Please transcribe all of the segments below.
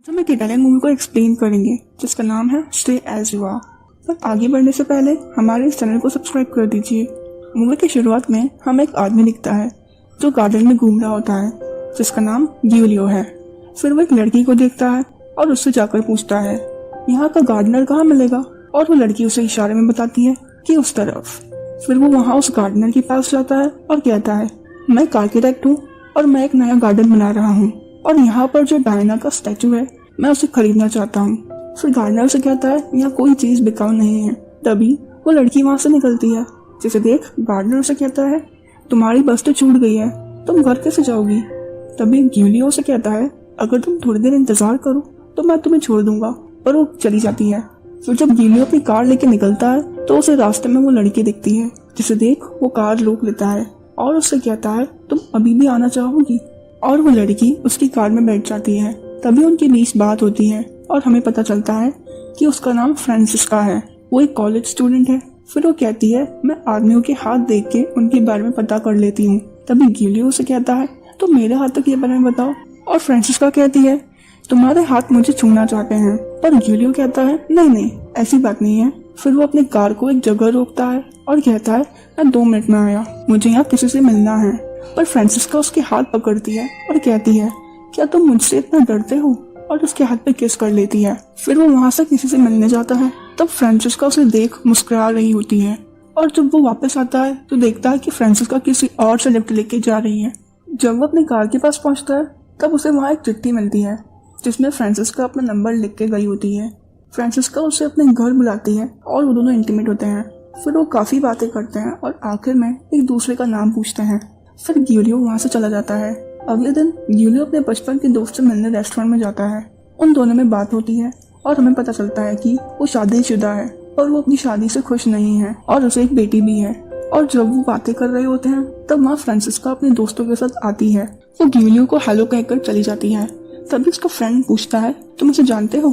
तो हम एक इटालियन मूवी को एक्सप्लेन करेंगे जिसका नाम है स्टे एज यू आर। पर आगे बढ़ने से पहले हमारे इस चैनल को सब्सक्राइब कर दीजिए। मूवी की शुरुआत में हमें एक आदमी दिखता है जो गार्डन में घूम रहा होता है जिसका नाम गियोलियो है। फिर वो एक लड़की को देखता है और उससे जाकर पूछता है यहाँ का गार्डनर कहाँ मिलेगा, और वो लड़की उसे इशारे में बताती है कि उस तरफ। फिर वो वहाँ उस गार्डनर के पास जाता है और कहता है मैं एक आर्किटेक्ट हूँ और मैं एक नया गार्डन बना रहा हूँ और यहाँ पर जो डायना का स्टैचू है मैं उसे खरीदना चाहता हूँ। फिर गार्डनर उसे कहता है यहाँ कोई चीज बिकाऊ नहीं है। तभी वो लड़की वहाँ से निकलती है जिसे देख गार्डनर उसे कहता है तुम्हारी बस तो छूट गई है, तुम घर कैसे जाओगी। तभी गियोलियो उसे कहता है अगर तुम थोड़ी देर इंतजार करो तो मैं तुम्हें छोड़ दूंगा, और वो चली जाती है। फिर जब गियोलियो अपनी कार लेके निकलता है तो उसे रास्ते में वो लड़की दिखती है जिसे देख वो कार रोक लेता है और उससे कहता है तुम अभी भी आना चाहोगी, और वो लड़की उसकी कार में बैठ जाती है। तभी उनके बीच बात होती है और हमें पता चलता है कि उसका नाम फ्रांसिस्का है। वो एक कॉलेज स्टूडेंट है। फिर वो कहती है मैं आदमियों के हाथ देख के उनके बारे में पता कर लेती हूँ। तभी गियोलियो से कहता है तो मेरे हाथों के बारे में बताओ, और फ्रांसिस्का कहती है तुम्हारे हाथ मुझे छूना चाहते हैं। पर गियोलियो कहता है नहीं ऐसी बात नहीं है। फिर वो अपनी कार को एक जगह रोकता है और कहता है मैं 2 मिनट में आया, मुझे यहाँ किसी से मिलना है। पर फ्रांसिस्का उसके हाथ पकड़ती है और कहती है क्या तुम मुझसे इतना डरते हो, और उसके हाथ पे किस कर लेती है। फिर वो वहाँ से किसी से मिलने जाता है। तब फ्रांसिस्का उसे देख मुस्कुरा रही होती है, और जब वो वापस आता है तो देखता है कि फ्रांसिस्का किसी और से लिफ्ट लेके जा रही है। जब वो अपनी कार के पास पहुँचता है तब उसे वहाँ एक चिट्ठी मिलती है जिसमें फ्रांसिस्का अपना नंबर लिख के गई होती है। फ्रांसिस्का उसे अपने घर बुलाती है और वो दोनों इंटीमेट होते हैं। फिर वो काफी बातें करते हैं और आखिर में एक दूसरे का नाम पूछते हैं। फिर गियोलियो वहाँ से चला जाता है। अगले दिन गियोलियो अपने बचपन के दोस्त से मिलने रेस्टोरेंट में जाता है। उन दोनों में बात होती है और हमें पता चलता है कि वो शादीशुदा है और वो अपनी शादी से खुश नहीं है और उसे एक बेटी भी है। और जब वो बातें कर रहे होते हैं तब वहाँ फ्रांसिस्का अपने दोस्तों के साथ आती है। वो गियोलियो को हेलो कहकर चली जाती है। तभी उसका फ्रेंड पूछता है तुम उसे जानते हो,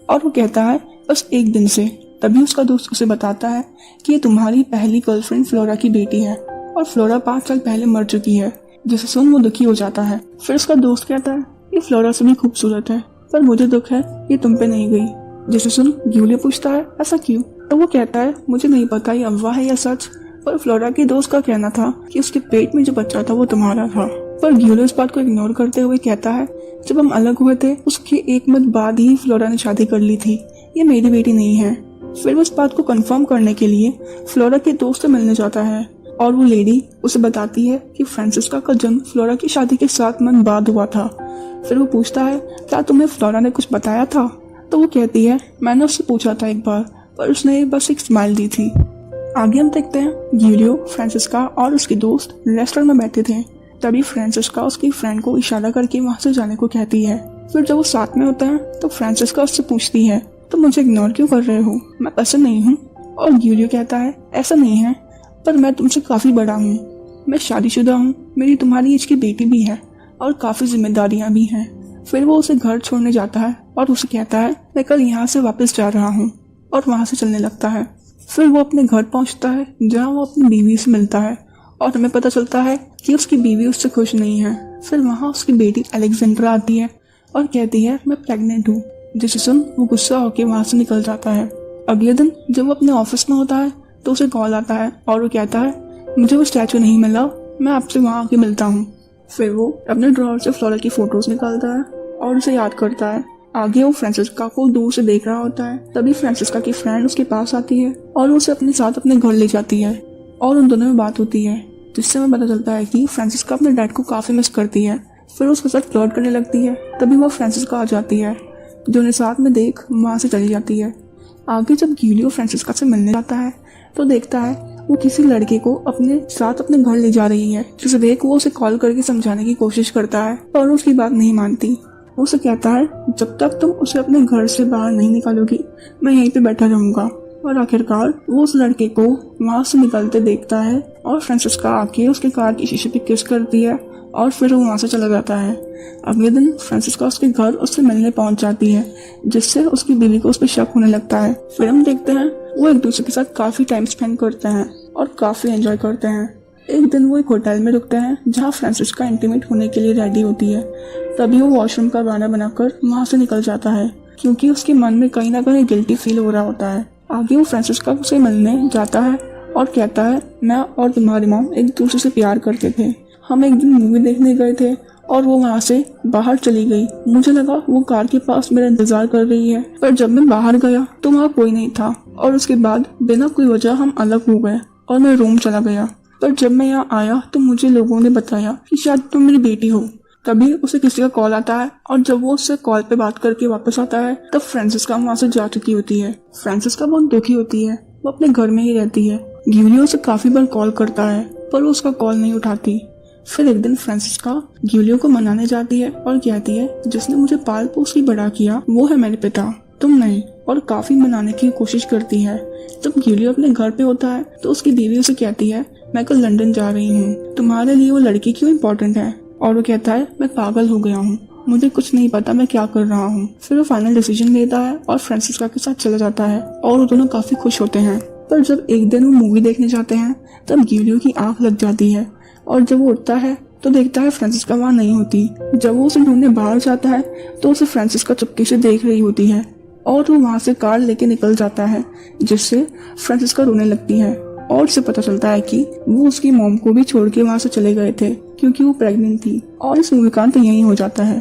और वो कहता है बस 1 दिन से। तभी उसका दोस्त उसे बताता है कि ये तुम्हारी पहली गर्लफ्रेंड फ्लोरा की बेटी है और फ्लोरा 5 साल पहले मर चुकी है। जिसे सुन वो दुखी हो जाता है। फिर उसका दोस्त कहता है ये फ्लोरा से भी खूबसूरत है, पर मुझे दुख है ये तुम पे नहीं गई। जिसे सुन गियोलियो पूछता है ऐसा क्यों। तो वो कहता है मुझे नहीं पता ये अफवाह है या सच, पर फ्लोरा के दोस्त का कहना था कि उसके पेट में जो बच्चा था वो तुम्हारा था। पर गियोलियो इस बात को इग्नोर करते हुए कहता है जब हम अलग हुए थे उसके 1 मंथ बाद ही फ्लोरा ने शादी कर ली थी, ये मेरी बेटी नहीं है। फिर वो इस बात को कंफर्म करने के लिए फ्लोरा के दोस्त से मिलने जाता है और वो लेडी उसे बताती है कि फ्रांसिस्का का जन्म फ्लोरा की शादी के 7 मंथ बाद हुआ था। फिर वो पूछता है क्या तुम्हें फ्लोरा ने कुछ बताया था। तो वो कहती है मैंने उससे पूछा था एक बार, पर उसने बस एक स्माइल दी थी। आगे हम देखते हैं गियोलियो, फ्रांसिस्का और उसके दोस्त रेस्टोरेंट में बैठे थे। तभी फ्रांसिस्का उसकी फ्रेंड को इशारा करके वहाँ से जाने को कहती है। फिर जब वो साथ में होता है तो फ्रांसिस्का उससे पूछती है तो मुझे इग्नोर क्यों कर रहे हो, मैं पसंद नहीं हूँ। और गियोलियो कहता है ऐसा नहीं है, पर मैं तुमसे काफी बड़ा हूँ, मैं शादीशुदा हूँ, मेरी तुम्हारी एज की बेटी भी है और काफी जिम्मेदारियां भी हैं। फिर वो उसे घर छोड़ने जाता है और उसे कहता है मैं कल यहाँ से वापस जा रहा हूँ, और वहाँ से चलने लगता है। फिर वो अपने घर पहुँचता है जहाँ वो अपनी बीवी से मिलता है और हमें पता चलता है कि उसकी बीवी उससे खुश नहीं है। फिर वहाँ उसकी बेटी अलेक्जेंड्रा आती है और कहती है मैं प्रेग्नेंट हूँ। जिसे सुन वो गुस्सा होकर वहाँ से निकल जाता है। अगले दिन जब वो अपने ऑफिस में होता है तो उसे कॉल आता है और वो कहता है मुझे वो स्टैचू नहीं मिला, मैं आपसे वहाँ आके मिलता हूँ। फिर वो अपने ड्रॉअर से फ्लोरा की फोटोज निकालता है और उसे याद करता है। आगे वो फ्रांसिस्का को दूर से देख रहा होता है। तभी फ्रांसिस्का की फ्रेंड उसके पास आती है और उसे अपने साथ अपने घर ले जाती है और उन दोनों में बात होती है, जिससे हमें पता चलता है कि फ्रांसिस्का अपने डैड को काफी मिस करती है। फिर उसके साथ फ्लर्ट करने लगती है। तभी वो फ्रांसिस्का आ जाती है जो उन्हें साथ में देख वहाँ से चली जाती है। आगे जब गियोलियो फ्रांसिस्का से मिलने जाता है तो देखता है वो किसी लड़के को अपने साथ अपने घर ले जा रही है। जिसे देख वो उसे कॉल करके समझाने की कोशिश करता है पर उसकी बात नहीं मानती। वो उसे कहता है जब तक तुम उसे अपने घर से बाहर नहीं निकालोगी मैं यहीं पे बैठा रहूंगा। और आखिरकार वो उस लड़के को वहाँ से निकलते देखता है और फ्रांसिस्का आके उसके कार की शीशे पे किस करती है और फिर वो वहाँ से चला जाता है। अगले दिन फ्रांसिस्का उसके घर उससे मिलने पहुंच जाती है, जिससे उसकी बीवी को उस पर शक होने लगता है। फिर हम देखते हैं वो एक दूसरे के साथ काफी टाइम स्पेंड करते हैं और काफी एंजॉय करते हैं। एक दिन वो एक होटल में रुकते हैं जहाँ फ्रांसिस्का इंटीमेट होने के लिए रेडी होती है। तभी वो वॉशरूम का बहाना बनाकर वहाँ से निकल जाता है क्योंकि उसके मन में कहीं ना कहीं गिल्टी फील हो रहा होता है। आगे वो फ्रांसिस्का से मिलने जाता है और कहता है, मैं और तुम्हारी मॉम एक दूसरे से प्यार करते थे। हम एक दिन मूवी देखने गए थे और वो वहाँ से बाहर चली गई। मुझे लगा वो कार के पास मेरा इंतजार कर रही है, पर जब मैं बाहर गया तो वहाँ कोई नहीं था और उसके बाद बिना कोई वजह हम अलग हो गए और मैं रूम चला गया। पर जब मैं यहाँ आया तो मुझे लोगों ने बताया कि शायद तुम मेरी बेटी हो। तभी उसे किसी का कॉल आता है और जब वो उससे कॉल पे बात करके वापस आता है तब फ्रांसिस्का वहाँ से जा चुकी होती है। फ्रांसिस्का बहुत दुखी होती है, वो अपने घर में ही रहती है। गिलियो उसे काफी बार कॉल करता है पर वो उसका कॉल नहीं उठाती। फिर एक दिन फ्रांसिस्का गिलियो को मनाने जाती है और कहती है, जिसने मुझे पाल पोस के बड़ा किया वो है मेरे पिता, तुम नहीं। और काफी मनाने की कोशिश करती है। जब गिलियो अपने घर पे होता है तो उसकी बीवी उसे कहती है, मैं कल लंदन जा रही हूँ, तुम्हारे लिए वो लड़की क्यों इम्पोर्टेंट है। और वो कहता है, मैं पागल हो गया हूँ, मुझे कुछ नहीं पता मैं क्या कर रहा हूँ। फिर वो फाइनल डिसीजन लेता है और फ्रांसिस्का के साथ चला जाता है और वो दोनों काफी खुश होते हैं। पर जब एक दिन वो मूवी देखने जाते हैं तब गिलियो की आंख लग जाती है और जब वो उठता है तो देखता है फ्रांसिस्का वहाँ नहीं होती। जब वो उसे ढूंढने बाहर जाता है तो उसे फ्रांसिस्का चुपके से देख रही होती है और वो वहाँ से कार लेके निकल जाता है, जिससे फ्रांसिस्का रोने लगती है और उसे पता चलता है कि वो उसकी मॉम को भी छोड़ के वहाँ से चले गए थे क्योंकि वो प्रेग्नेंट थी। और इस मूवी का अंत यही हो जाता है।